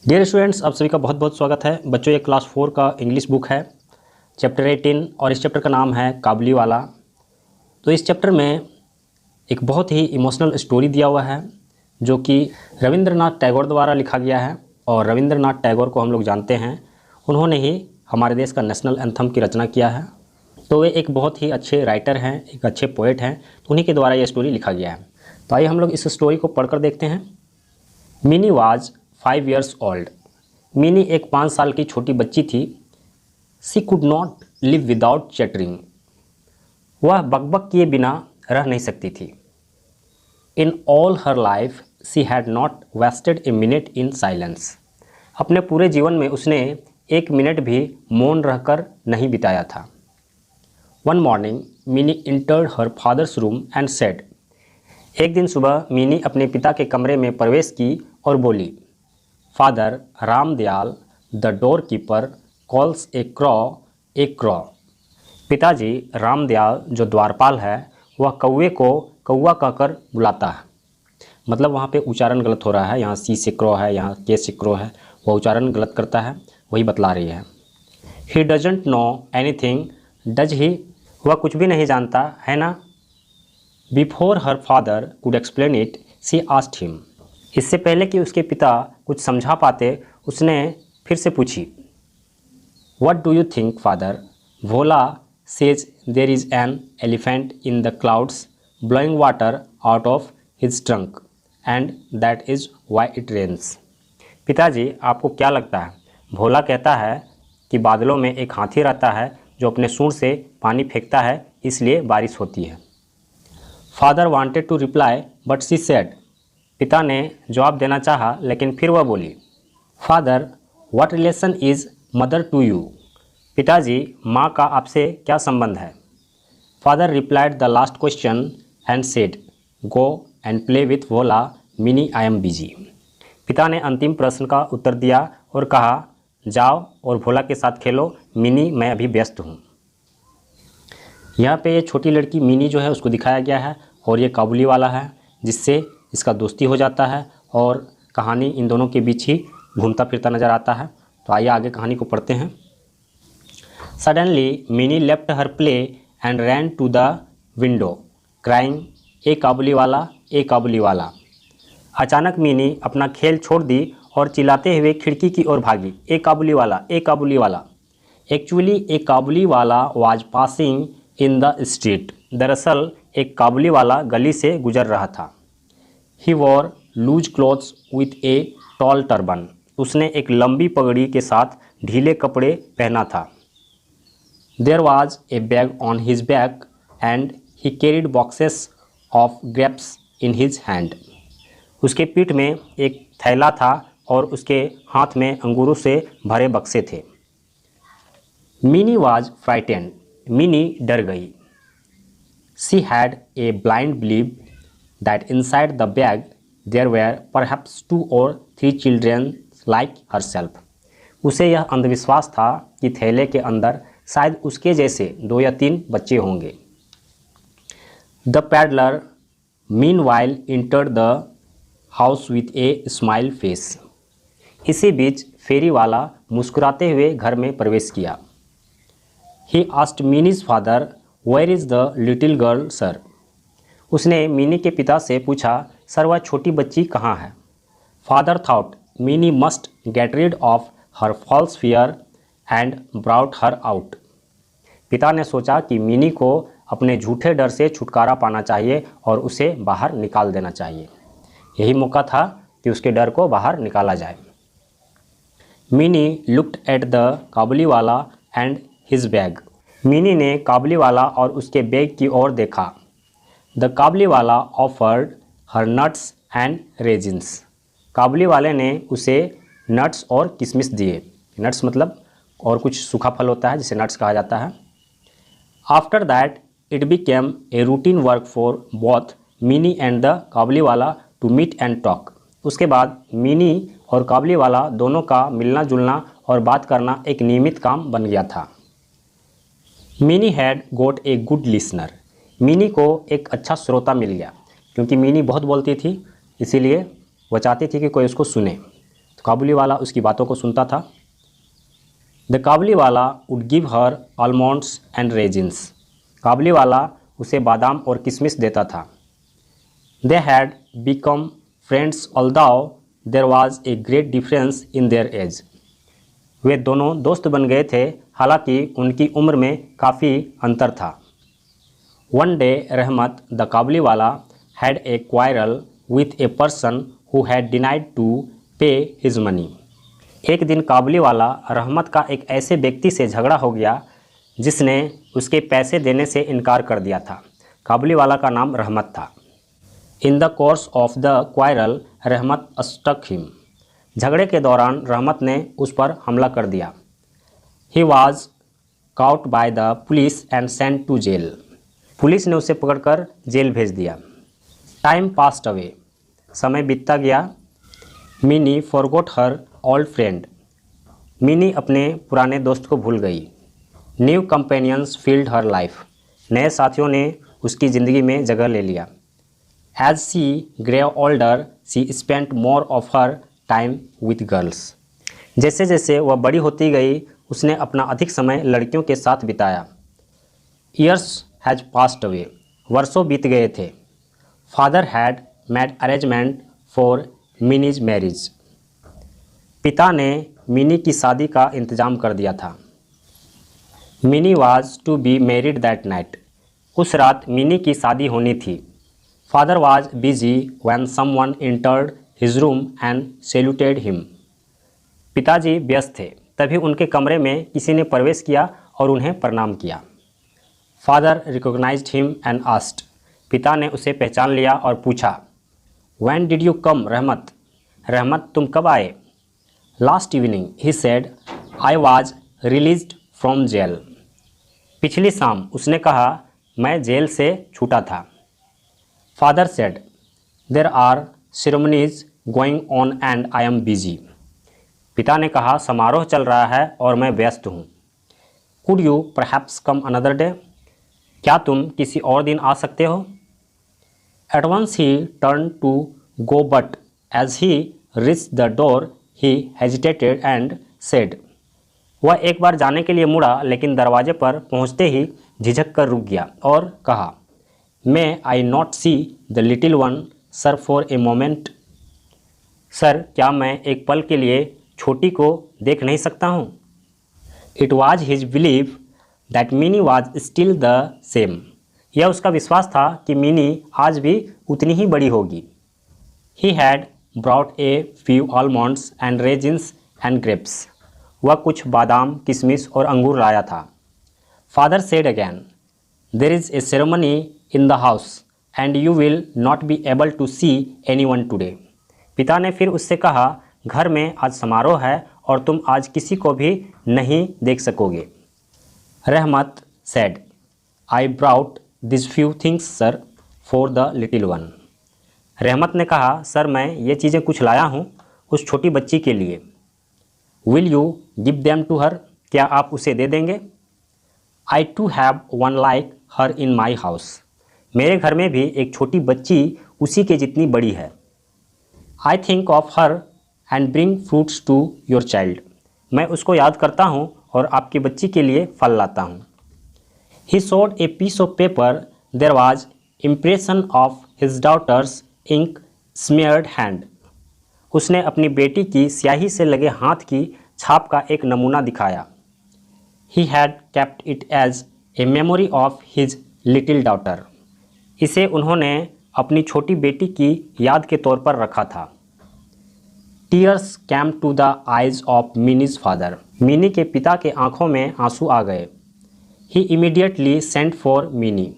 Dear students, आप सभी का बहुत बहुत स्वागत है। बच्चों, ये क्लास 4 का इंग्लिश बुक है, चैप्टर 18, और इस चैप्टर का नाम है काबुली वाला। तो इस चैप्टर में एक बहुत ही इमोशनल स्टोरी दिया हुआ है जो कि रविंद्रनाथ टैगोर द्वारा लिखा गया है। और रविंद्रनाथ टैगोर को हम लोग जानते हैं, उन्होंने ही हमारे देश का नेशनल एंथम की रचना किया है। तो वे एक बहुत ही अच्छे राइटर हैं, एक अच्छे पोएट हैं, तो उन्हीं के द्वारा ये स्टोरी लिखा गया है। तो आइए हम लोग इस स्टोरी को पढ़कर देखते हैं। Mini was 5 years old। Mini एक 5 साल की छोटी बच्ची थी। She could not live without chattering. वह बकबक किए बिना रह नहीं सकती थी। In all her life she had not wasted a minute in silence. अपने पूरे जीवन में उसने एक मिनट भी मौन रहकर नहीं बिताया था। One morning mini entered her father's room and said. एक दिन सुबह मिनी अपने पिता के कमरे में प्रवेश की और बोली, father Ramdayal the door keeper calls a crow. पिताजी रामदयाल जो द्वारपाल है वह कौवे को कौवा कहकर बुलाता है। मतलब वहाँ पे उच्चारण गलत हो रहा है, यहाँ सी से क्रो है, यहाँ के से क्रो है, वह उच्चारण गलत करता है, वही बतला रही है। He doesn't know anything does he. वह कुछ भी नहीं जानता है ना। Before her father could explain it she asked him. इससे पहले कि उसके पिता कुछ समझा पाते, उसने फिर से पूछी, what do you think father? Bhola says there is an elephant in the clouds blowing water out of his trunk and that is why it rains. पिताजी, आपको क्या लगता है? भोला कहता है कि बादलों में एक हाथी रहता है जो अपने सूंड से पानी फेंकता है, इसलिए बारिश होती है। Father wanted to reply but she said. पिता ने जवाब देना चाहा, लेकिन फिर वह बोली, father what relation is mother to you? पिताजी, माँ का आपसे क्या संबंध है? Father replied the last question and said, go and play with Bhola Mini I am busy. पिता ने अंतिम प्रश्न का उत्तर दिया और कहा, जाओ और भोला के साथ खेलो मिनी, मैं अभी व्यस्त हूँ। यहाँ पे ये छोटी लड़की मिनी जो है उसको दिखाया गया है, और ये काबुली वाला है जिससे इसका दोस्ती हो जाता है, और कहानी इन दोनों के बीच ही घूमता फिरता नज़र आता है। तो आइए आगे कहानी को पढ़ते हैं। Suddenly Mini left her play and ran to the window crying, a Kabuliwala, a काबुली वाला। अचानक मिनी अपना खेल छोड़ दी और चिल्लाते हुए खिड़की की ओर भागी, ए काबुली वाला, ए काबुली वाला। Actually a Kabuliwala was passing in the street. दरअसल एक काबुली वाला गली से गुजर रहा था। He wore loose clothes with a tall turban. उसने एक लंबी पगड़ी के साथ ढीले कपड़े पहना था। There was a bag on his back and he carried boxes of grapes in his hand. उसके पीठ में एक थैला था और उसके हाथ में अंगूरों से भरे बक्से थे। Mini was frightened. मिनी डर गई। She had a blind believe that inside the bag there were perhaps 2 or 3 children like herself। उसे यह अंधविश्वास था कि थैले के अंदर शायद उसके जैसे 2 या 3 बच्चे होंगे। The peddler meanwhile entered the house with a smile face। इसी बीच फेरी वाला मुस्कुराते हुए घर में प्रवेश किया। He asked Minnie's father, where is the little girl, sir? उसने मिनी के पिता से पूछा, सर वह छोटी बच्ची कहाँ है? Father thought Mini must get rid of her false fear and brought her out. पिता ने सोचा कि मिनी को अपने झूठे डर से छुटकारा पाना चाहिए और उसे बाहर निकाल देना चाहिए। यही मौका था कि उसके डर को बाहर निकाला जाए। मिनी लुक्ड एट द काबुली वाला एंड हिज बैग। मिनी ने काबुली वाला और उसके बैग की ओर देखा। The Kabuliwala offered her nuts and raisins. काबुली वाले ने उसे नट्स और किशमिश दिए। नट्स मतलब और कुछ सूखा फल होता है जिसे नट्स कहा जाता है। After that it became a routine work for both Mini and the Kabuliwala to meet and talk. उसके बाद मिनी और काबुली वाला दोनों का मिलना जुलना और बात करना एक नियमित काम बन गया था। Mini had got a good listener. Mini को एक अच्छा श्रोता मिल गया, क्योंकि मिनी बहुत बोलती थी, इसीलिए वह चाहती थी कि कोई उसको सुने। काबुली वाला उसकी बातों को सुनता था। The Kabuliwala would give her almonds and raisins. Kabuliwala उसे बादाम और किशमिश देता था। They had become friends although there was a great difference in their age. वे दोनों दोस्त बन गए थे, हालांकि उनकी उम्र में काफ़ी अंतर था। One day Rahmat the Kabuliwala had a quarrel with a person who had denied to pay his money. एक दिन काबुली वाला रहमत का एक ऐसे व्यक्ति से झगड़ा हो गया जिसने उसके पैसे देने से इनकार कर दिया था। काबुली वाला का नाम रहमत था। In the course of the quarrel रहमत स्टक हिम। झगड़े के दौरान रहमत ने उस पर हमला कर दिया। He was caught by the police and sent to jail. Police ने उसे पकड़कर जेल भेज दिया। Time passed away. समय बीतता गया। Mini forgot her old friend. Mini अपने पुराने दोस्त को भूल गई। New companions filled her life. नए साथियों ने उसकी ज़िंदगी में जगह ले लिया। As she grew older she spent more of her time with girls. जैसे जैसे वह बड़ी होती गई उसने अपना अधिक समय लड़कियों के साथ बिताया। Years has passed away. वर्षों बीत गए थे। Father had made arrangement for minis marriage. पिता ने मिनी की शादी का इंतज़ाम कर दिया था। Mini was to be married that night. उस रात मिनी की शादी होनी थी। Father was busy when someone entered his room and saluted him. पिताजी व्यस्त थे, तभी उनके कमरे में किसी ने प्रवेश किया और उन्हें प्रणाम किया। Father recognised him and asked. पिता ने उसे पहचान लिया और पूछा, व्हेन डिड यू कम रहमत? रहमत तुम कब आए? Last evening he said, I was released from jail. पिछली शाम उसने कहा, मैं जेल से छूटा था। Father said, there are ceremonies going on and I am busy. पिता ने कहा, समारोह चल रहा है और मैं व्यस्त हूँ। Could you perhaps come another day? क्या तुम किसी और दिन आ सकते हो? At once he turn to go but as he reached the door he hesitated and said. वह एक बार जाने के लिए मुड़ा, लेकिन दरवाजे पर पहुंचते ही झिझक कर रुक गया और कहा, may I not see the little one sir for a moment? Sir, क्या मैं एक पल के लिए छोटी को देख नहीं सकता हूँ? It was his believe that mini was still the same. यह उसका विश्वास था कि मिनी आज भी उतनी ही बड़ी होगी। He had brought a few almonds and raisins and grapes. वह कुछ बादाम, किशमिश और अंगूर लाया था। Father said again, there is a ceremony in the house and you will not be able to see anyone today. पिता ने फिर उससे कहा, घर में आज समारोह है और तुम आज किसी को भी नहीं देख सकोगे। रहमत said, I brought this few things sir for the little one. रहमत ने कहा, सर मैं ये चीज़ें कुछ लाया हूँ उस छोटी बच्ची के लिए। Will you give them to her? क्या आप उसे दे देंगे? I too have one like her in my house. मेरे घर में भी एक छोटी बच्ची उसी के जितनी बड़ी है। I think of her and bring fruits to your child. मैं उसको याद करता हूँ और आपकी बच्ची के लिए फल लाता हूँ। He showed a piece of paper, there was impression of his daughter's ink smeared hand. उसने अपनी बेटी की स्याही से लगे हाथ की छाप का एक नमूना दिखाया। He had kept it as a memory of his little daughter. इसे उन्होंने अपनी छोटी बेटी की याद के तौर पर रखा था। Tears came to the eyes of Mini's father. Mini के पिता के आंखों में आंसू आ गए। He immediately sent for Mini.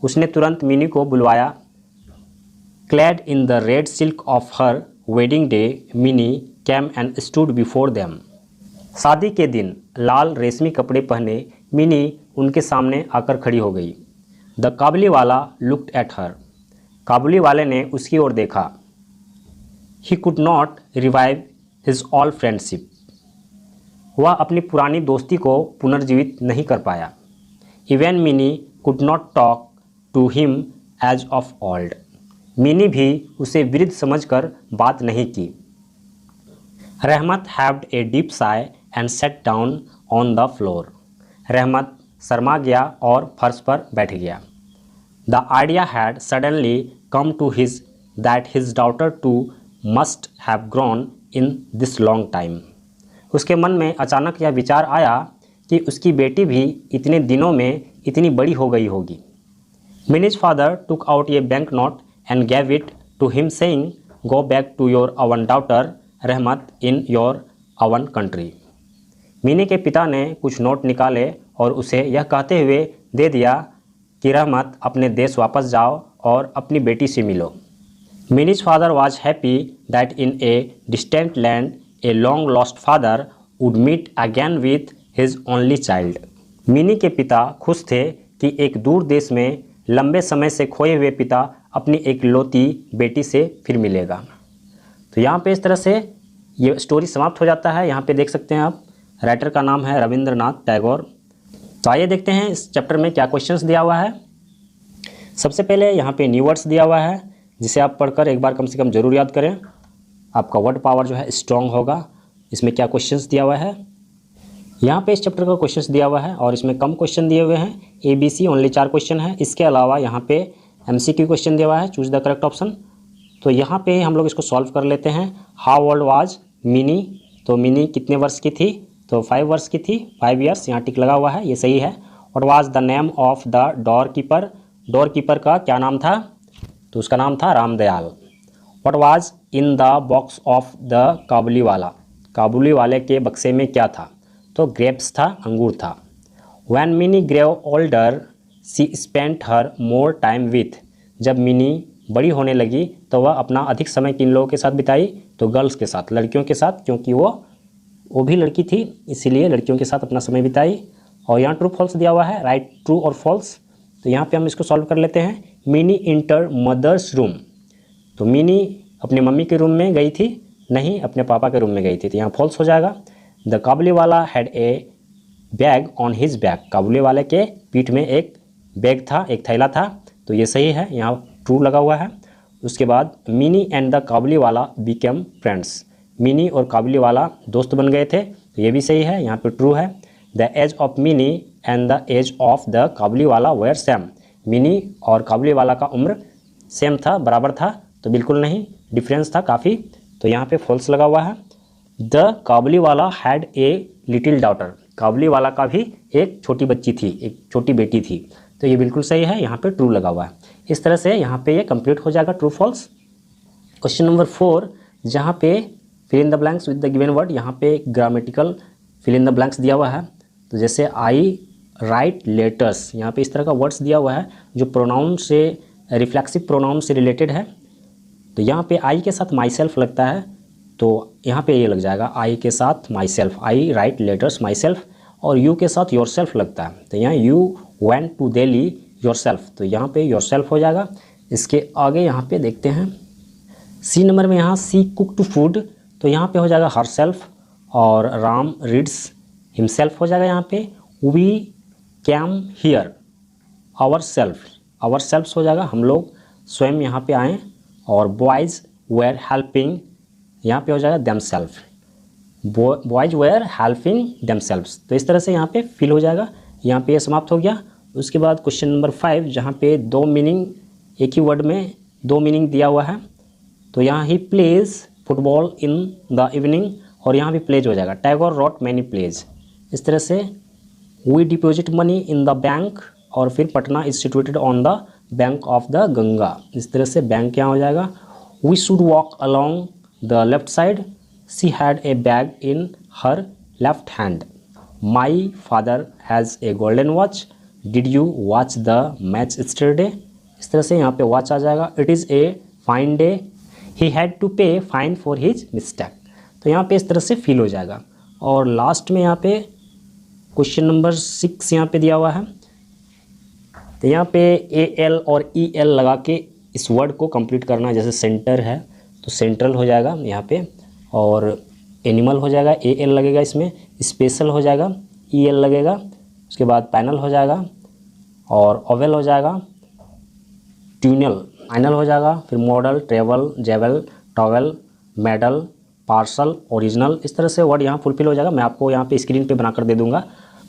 उसने तुरंत मिनी को बुलवाया। Clad in the red silk of her wedding day, Mini came and stood before them. शादी के दिन लाल रेशमी कपड़े पहने मिनी उनके सामने आकर खड़ी हो गई। द काबुली वाला लुक्ड एट हर। काबुली वाले ने उसकी ओर देखा। He could not revive his old friendship. वह अपनी पुरानी दोस्ती को पुनर्जीवित नहीं कर पाया। Even Mini could not talk to him as of old. Mini भी उसे वृद्ध समझकर बात नहीं की। Rahmat heaved a deep sigh and sat down on the floor. Rahmat शर्मा गया और फर्श पर बैठ गया। The idea had suddenly come to his that his daughter too must have grown in this long time. उसके मन में अचानक यह विचार आया कि उसकी बेटी भी इतने दिनों में इतनी बड़ी हो गई होगी। Mini's father took out a bank note and gave it to him saying, go back to your own daughter Rahmat in your own country. Mini के पिता ने कुछ नोट निकाले और उसे यह कहते हुए दे दिया कि रहमत अपने देश वापस जाओ और अपनी बेटी से मिलो। Mini's father was happy that in a distant land a long lost father would meet again with his only child. Mini के पिता खुश थे कि एक दूर देश में लंबे समय से खोए हुए पिता अपनी एक लौती बेटी से फिर मिलेगा। तो यहाँ पे इस तरह से ये स्टोरी समाप्त हो जाता है। यहाँ पे देख सकते हैं आप, राइटर का नाम है रविंद्रनाथ टैगोर। तो आइए देखते हैं इस चैप्टर में क्या क्वेश्चंस दिया हुआ है। सबसे पहले यहाँ पे न्यू वर्ड्स दिया हुआ है, जिसे आप पढ़कर एक बार कम से कम जरूर याद करें। आपका वर्ड पावर जो है स्ट्रॉन्ग होगा। इसमें क्या क्वेश्चंस दिया हुआ है, यहाँ पे इस चैप्टर का क्वेश्चंस दिया हुआ है और इसमें कम क्वेश्चन दिए हुए हैं। ABC ओनली 4 क्वेश्चन है। इसके अलावा यहाँ पे MCQ क्वेश्चन दिया हुआ है, चूज द करेक्ट ऑप्शन। तो यहाँ पे हम लोग इसको सॉल्व कर लेते हैं। हाउ ओल्ड वाज मिनी, तो मिनी कितने वर्ष की थी, तो 5 वर्ष की थी, 5 ईयर्स, यहाँ टिक लगा हुआ है, ये सही है। और was the name of the door keeper, door keeper का क्या नाम था, तो उसका नाम था Ramdayal. What was in the box of the Kabuliwala, काबुली वाले के बक्से में क्या था, तो ग्रेप्स था, अंगूर था। When Mini grew older she spent her more time with, जब मिनी बड़ी होने लगी तो वह अपना अधिक समय किन लोगों के साथ बिताई, तो गर्ल्स के साथ, लड़कियों के साथ, क्योंकि वो भी लड़की थी इसीलिए लड़कियों के साथ अपना समय बिताई। और यहाँ ट्रू फॉल्स दिया हुआ है, राइट ट्रू और फॉल्स। तो यहाँ पे हम इसको सॉल्व कर लेते हैं। मिनी इंटर मदर्स रूम, तो मिनी अपने मम्मी के रूम में गई थी, नहीं अपने पापा के रूम में गई थी, तो यहाँ फॉल्स हो जाएगा। The Kabuliwala had a bag on his back, काबुली वाले के पीठ में एक बैग था, एक थैला था, तो ये सही है, यहाँ ट्रू लगा हुआ है। उसके बाद मिनी एंड द काबुली वाला बिकेम फ्रेंड्स, मिनी और काबुली वाला दोस्त बन गए थे, तो ये भी सही है, यहाँ पे ट्रू है। The age of Mini and the age of the Kabuliwala were same, mini और काबुली वाला का उम्र सेम था, बराबर था, तो बिल्कुल नहीं, डिफरेंस था काफ़ी, तो यहाँ पे फॉल्स लगा हुआ है। The Kabuliwala had a little daughter, काबुली वाला का भी एक छोटी बच्ची थी, एक छोटी बेटी थी, तो ये बिल्कुल सही है, यहाँ पे ट्रू लगा हुआ है। इस तरह से यहाँ पे ये कंप्लीट हो जाएगा, ट्रू फॉल्स। क्वेश्चन नंबर 4, जहाँ पे fill in the blanks with the given word, यहाँ पे grammatical fill in the blanks दिया हुआ है। तो जैसे आई राइट लेटर्स, यहाँ पे इस तरह का वर्ड्स दिया हुआ है जो प्रोनाउन से, रिफ्लेक्सिव प्रोनाउन से रिलेटेड है। तो यहाँ पे आई के साथ माई सेल्फ लगता है, तो यहाँ पे ये लग जाएगा आई के साथ myself, I write letters myself. और यू के साथ योर सेल्फ लगता है, तो यहाँ you went to Delhi yourself, तो यहाँ पे योर सेल्फ हो जाएगा। इसके आगे यहाँ पे देखते हैं C नंबर में, यहाँ सी कुक टू फूड, तो यहाँ पे हो जाएगा हर सेल्फ। और राम रीड्स हिमसेल्फ हो जाएगा यहाँ पे। We came here ourself, ourselves हो जाएगा, हम लोग स्वयं यहाँ पे आएँ। और बॉयज़ वेयर हेल्पिंग, यहाँ पे हो जाएगा themself, boys were helping themselves. तो इस तरह से यहाँ पे फिल हो जाएगा, यहाँ पे ये समाप्त हो गया। उसके बाद क्वेश्चन नंबर 5, जहाँ पे 2 मीनिंग, एक ही वर्ड में 2 मीनिंग दिया हुआ है। तो यहाँ he plays football in the evening, और यहाँ भी प्लेज हो जाएगा, टैगोर रोट मैनी प्लेज। इस तरह से we deposit money in the bank, और फिर Patna is situated on the bank of the Ganga, इस तरह से बैंक यहाँ हो जाएगा। We should walk along the left side, she had a bag in her left hand. My father has a golden watch, did you watch the match yesterday, इस तरह से यहाँ पे वॉच आ जाएगा। It is a fine day, he had to पे fine for his mistake, तो यहाँ पे इस तरह से फिल हो जाएगा। और लास्ट में यहाँ पे क्वेश्चन नंबर 6 यहाँ पे दिया हुआ है, तो यहाँ पे AL और EL लगा के इस वर्ड को कंप्लीट करना है। जैसे सेंटर है तो सेंट्रल हो जाएगा यहाँ पे, और एनिमल हो जाएगा, AL लगेगा इसमें, स्पेशल हो जाएगा, EL लगेगा, उसके बाद पैनल हो जाएगा, और ओवेल हो जाएगा, ट्यूनल फाइनल हो जाएगा, फिर model, travel, jewel, towel, medal, parcel, original, इस तरह से वर्ड यहाँ फुलफिल हो जाएगा। मैं आपको यहाँ पे स्क्रीन पे बनाकर दे दूंगा।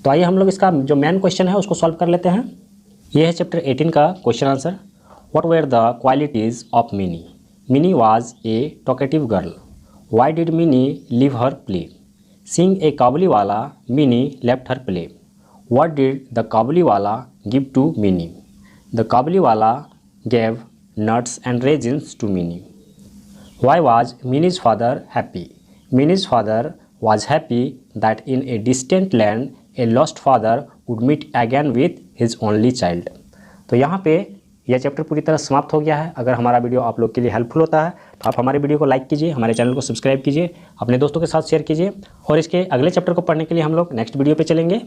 तो आइए हम लोग इसका जो मेन क्वेश्चन है उसको सॉल्व कर लेते हैं। ये है चैप्टर 18 का question answer. What were the qualities of Mini? Mini was a talkative girl. Why did Mini leave her play? Seeing a Kabuliwala, Mini left her play. What did the Kabuliwala give to Mini? The Kabuliwala gave nuts and raisins to Minnie. Why was Minnie's father happy? Minnie's father was happy that in a distant land a lost father would meet again with his only child. तो यहाँ पे यह chapter पूरी तरह समाप्त हो गया है। अगर हमारा वीडियो आप लोग के लिए हेल्पफुल होता है तो आप हमारे वीडियो को लाइक कीजिए, हमारे चैनल को सब्सक्राइब कीजिए, अपने दोस्तों के साथ शेयर कीजिए और इसके अगले चैप्टर को पढ़ने के लिए हम लोग नेक्स्ट वीडियो पे चलेंगे।